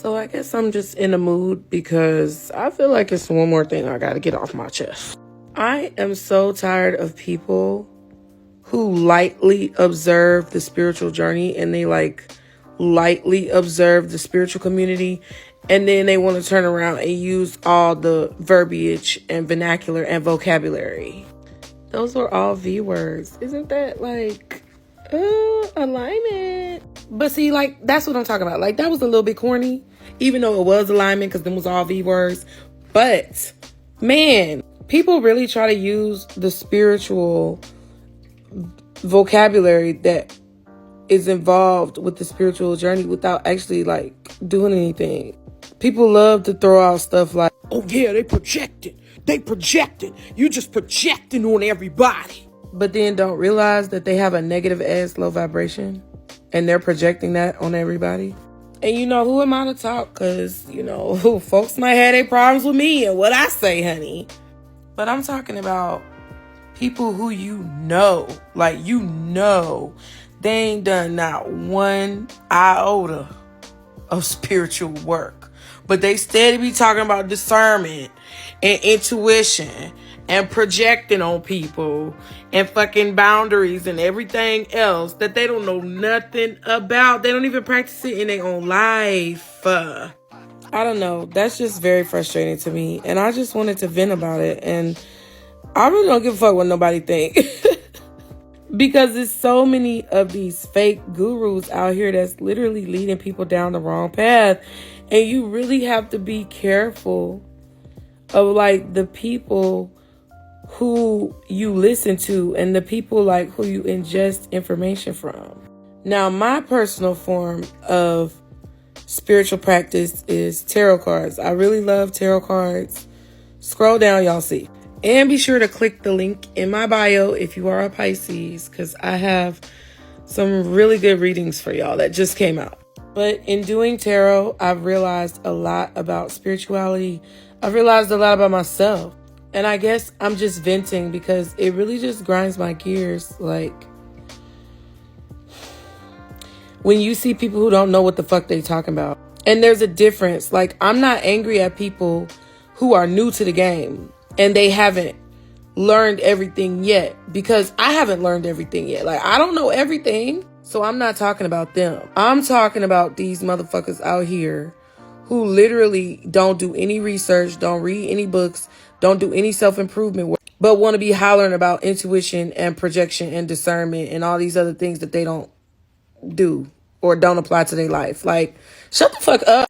So I guess I'm just in a mood because I feel like it's one more thing I gotta get off my chest. I am so tired of people who lightly observe the spiritual journey and they lightly observe the spiritual community, and then they want to turn around and use all the verbiage and vernacular and vocabulary. Those are all V words. Isn't that alignment? But see, that's what I'm talking about. That was a little bit corny, even though it was alignment because them was all V words. But man, people really try to use the spiritual vocabulary that is involved with the spiritual journey without actually doing anything. People love to throw out stuff like, oh yeah, they projected. You just projecting on everybody. But then don't realize that they have a negative ass low vibration and they're projecting that on everybody. And who am I to talk? Because, folks might have their problems with me and what I say, honey. But I'm talking about people who they ain't done not one iota of spiritual work. But they steady be talking about discernment and intuition and projecting on people and fucking boundaries and everything else that they don't know nothing about. They don't even practice it in their own life. I don't know. That's just very frustrating to me. And I just wanted to vent about it. And I really don't give a fuck what nobody think. Because there's so many of these fake gurus out here that's literally leading people down the wrong path. And you really have to be careful of the people who you listen to and the people who you ingest information from. Now, my personal form of spiritual practice is tarot cards. I really love tarot cards. Scroll down, y'all see. And be sure to click the link in my bio if you are a Pisces, because I have some really good readings for y'all that just came out. But in doing tarot, I've realized a lot about spirituality. I've realized a lot about myself. And I guess I'm just venting because it really just grinds my gears. When you see people who don't know what the fuck they talking about. And there's a difference. I'm not angry at people who are new to the game and they haven't learned everything yet, because I haven't learned everything yet. I don't know everything. So I'm not talking about them. I'm talking about these motherfuckers out here who literally don't do any research, don't read any books, don't do any self-improvement work, but want to be hollering about intuition and projection and discernment and all these other things that they don't do or don't apply to their life. Shut the fuck up.